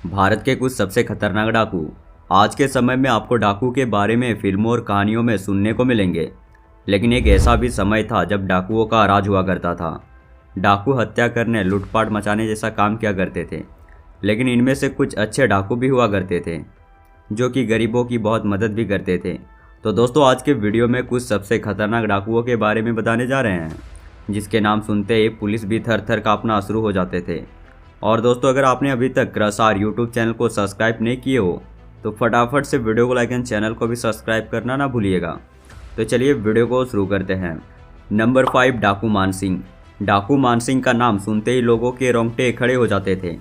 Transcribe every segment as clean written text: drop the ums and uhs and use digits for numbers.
भारत के कुछ सबसे खतरनाक डाकू। आज के समय में आपको डाकू के बारे में फिल्मों और कहानियों में सुनने को मिलेंगे, लेकिन एक ऐसा भी समय था जब डाकुओं का राज हुआ करता था। डाकू हत्या करने, लूटपाट मचाने जैसा काम किया करते थे, लेकिन इनमें से कुछ अच्छे डाकू भी हुआ करते थे जो कि गरीबों की बहुत मदद भी करते थे। तो दोस्तों, आज के वीडियो में कुछ सबसे खतरनाक डाकुओं के बारे में बताने जा रहे हैं, जिसके नाम सुनते ही पुलिस भी थर थर कांपना शुरू हो जाते थे। और दोस्तों, अगर आपने अभी तक क्रसार यूट्यूब चैनल को सब्सक्राइब नहीं किए हो तो फटाफट से वीडियो को लाइक एंड चैनल को भी सब्सक्राइब करना ना भूलिएगा। तो चलिए वीडियो को शुरू करते हैं। नंबर 5, डाकू मानसिंह। डाकू मानसिंह का नाम सुनते ही लोगों के रोंगटे खड़े हो जाते थे।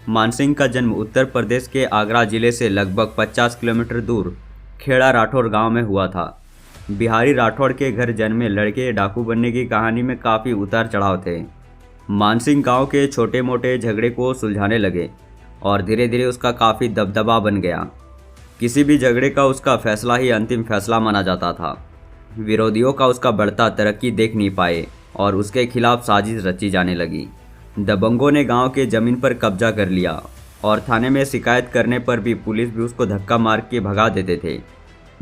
मानसिंह का जन्म उत्तर प्रदेश के आगरा जिले से लगभग 50 किलोमीटर दूर खेड़ा राठौर गांव में हुआ था। बिहारी राठौड़ के घर जन्मे लड़के डाकू बनने की कहानी में काफ़ी उतार चढ़ाव थे। मानसिंह गांव के छोटे मोटे झगड़े को सुलझाने लगे और धीरे धीरे उसका काफ़ी दबदबा बन गया। किसी भी झगड़े का उसका फैसला ही अंतिम फैसला माना जाता था। विरोधियों का उसका बढ़ता तरक्की देख नहीं पाए और उसके खिलाफ साजिश रची जाने लगी। दबंगों ने गांव के ज़मीन पर कब्जा कर लिया और थाने में शिकायत करने पर भी पुलिस भी उसको धक्का मार के भगा देते थे।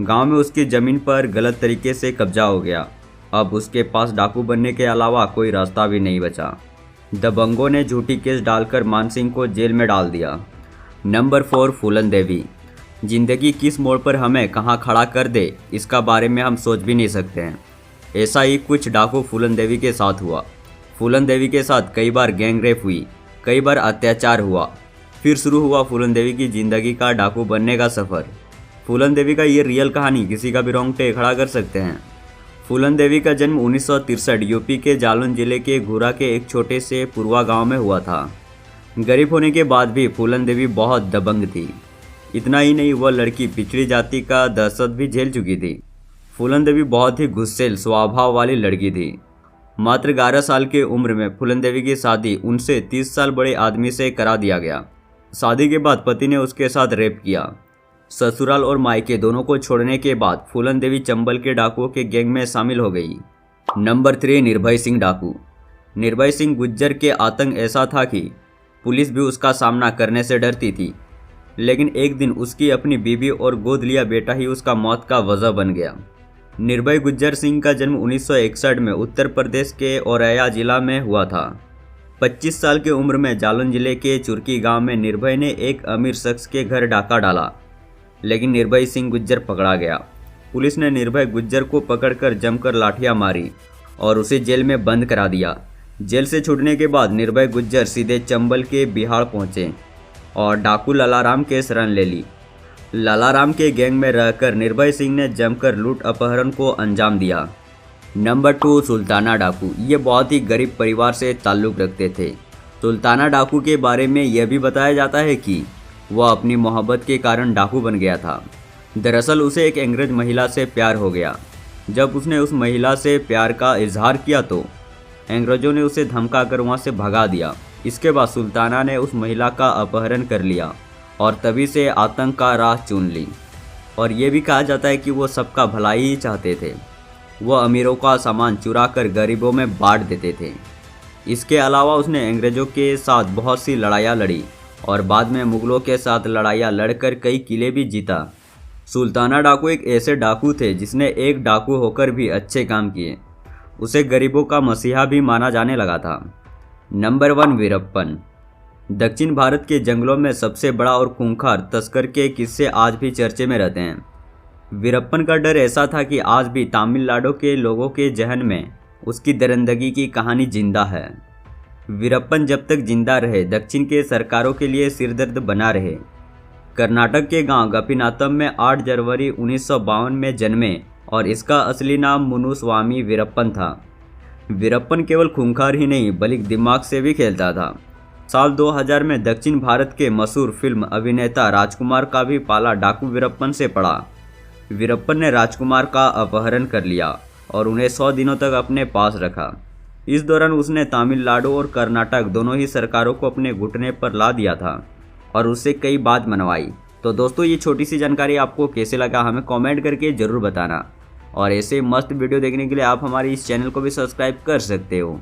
गांव में उसकी ज़मीन पर गलत तरीके से कब्जा हो गया। अब उसके पास डाकू बनने के अलावा कोई रास्ता भी नहीं बचा। दबंगों ने झूठी केस डालकर मानसिंह को जेल में डाल दिया। नंबर 4, फूलन देवी। जिंदगी किस मोड़ पर हमें कहां खड़ा कर दे, इसका बारे में हम सोच भी नहीं सकते हैं। ऐसा ही कुछ डाकू फूलन देवी के साथ हुआ। फूलन देवी के साथ कई बार गैंग रेप हुई, कई बार अत्याचार हुआ। फिर शुरू हुआ फूलन देवी की ज़िंदगी का डाकू बनने का सफ़र। फूलन देवी का ये रियल कहानी किसी का भी रोंगटे खड़ा कर सकते हैं। फूलन देवी का जन्म 1963 यूपी के जालौन जिले के घूरा के एक छोटे से पुरवा गांव में हुआ था। गरीब होने के बाद भी फूलन देवी बहुत दबंग थी। इतना ही नहीं, वह लड़की पिछड़ी जाति का दहशत भी झेल चुकी थी। फूलन देवी बहुत ही गुस्सैल स्वभाव वाली लड़की थी। मात्र 11 साल की उम्र में फूलन देवी की शादी उनसे 30 साल बड़े आदमी से करा दिया गया। शादी के बाद पति ने उसके साथ रेप किया। ससुराल और मायके दोनों को छोड़ने के बाद फूलन देवी चंबल के डाकुओं के गैंग में शामिल हो गई। नंबर 3, निर्भय सिंह डाकू। निर्भय सिंह गुज्जर के आतंक ऐसा था कि पुलिस भी उसका सामना करने से डरती थी, लेकिन एक दिन उसकी अपनी बीवी और गोद लिया बेटा ही उसका मौत का वजह बन गया। निर्भय गुज्जर सिंह का जन्म 1961 में उत्तर प्रदेश के औरैया जिला में हुआ था। 25 साल की उम्र में जालौन जिले के चुरकी गांव में निर्भय ने एक अमीर शख्स के घर डाका डाला, लेकिन निर्भय सिंह गुज्जर पकड़ा गया। पुलिस ने निर्भय गुज्जर को पकड़कर जमकर लाठियां मारी और उसे जेल में बंद करा दिया। जेल से छूटने के बाद निर्भय गुज्जर सीधे चंबल के बिहाड़ पहुंचे और डाकू लालाराम के शरण ले ली। लालाराम के गैंग में रहकर निर्भय सिंह ने जमकर लूट अपहरण को अंजाम दिया। नंबर 2, सुल्ताना डाकू। ये बहुत ही गरीब परिवार से ताल्लुक़ रखते थे। सुल्ताना डाकू के बारे में यह भी बताया जाता है कि वह अपनी मोहब्बत के कारण डाकू बन गया था। दरअसल उसे एक अंग्रेज महिला से प्यार हो गया। जब उसने उस महिला से प्यार का इजहार किया तो अंग्रेजों ने उसे धमकाकर वहां से भगा दिया। इसके बाद सुल्ताना ने उस महिला का अपहरण कर लिया और तभी से आतंक का राह चुन ली। और ये भी कहा जाता है कि वो सबका भलाई ही चाहते थे। वह अमीरों का सामान चुरा कर गरीबों में बांट देते थे। इसके अलावा उसने अंग्रेजों के साथ बहुत सी लड़ाइयाँ लड़ी और बाद में मुगलों के साथ लड़ाइयाँ लड़कर कई किले भी जीता। सुल्ताना डाकू एक ऐसे डाकू थे जिसने एक डाकू होकर भी अच्छे काम किए। उसे गरीबों का मसीहा भी माना जाने लगा था। नंबर 1, वीरप्पन। दक्षिण भारत के जंगलों में सबसे बड़ा और खूंखार तस्कर के किस्से आज भी चर्चे में रहते हैं। वीरप्पन का डर ऐसा था कि आज भी तमिलनाडु के लोगों के जहन में उसकी दरिंदगी की कहानी जिंदा है। वीरप्पन जब तक जिंदा रहे दक्षिण के सरकारों के लिए सिरदर्द बना रहे। कर्नाटक के गांव गपिनाथम में 8 जनवरी 1952 में जन्मे और इसका असली नाम मुनुस्वामी वीरप्पन था। वीरप्पन केवल खूंखार ही नहीं बल्कि दिमाग से भी खेलता था। साल 2000 में दक्षिण भारत के मशहूर फिल्म अभिनेता राजकुमार का भी पाला डाकू वीरप्पन से पड़ा। वीरप्पन ने राजकुमार का अपहरण कर लिया और उन्हें 100 दिनों तक अपने पास रखा। इस दौरान उसने तमिलनाडु और कर्नाटक दोनों ही सरकारों को अपने घुटने पर ला दिया था और उससे कई बात मनवाई। तो दोस्तों, ये छोटी सी जानकारी आपको कैसे लगा हमें कमेंट करके ज़रूर बताना। और ऐसे मस्त वीडियो देखने के लिए आप हमारे इस चैनल को भी सब्सक्राइब कर सकते हो।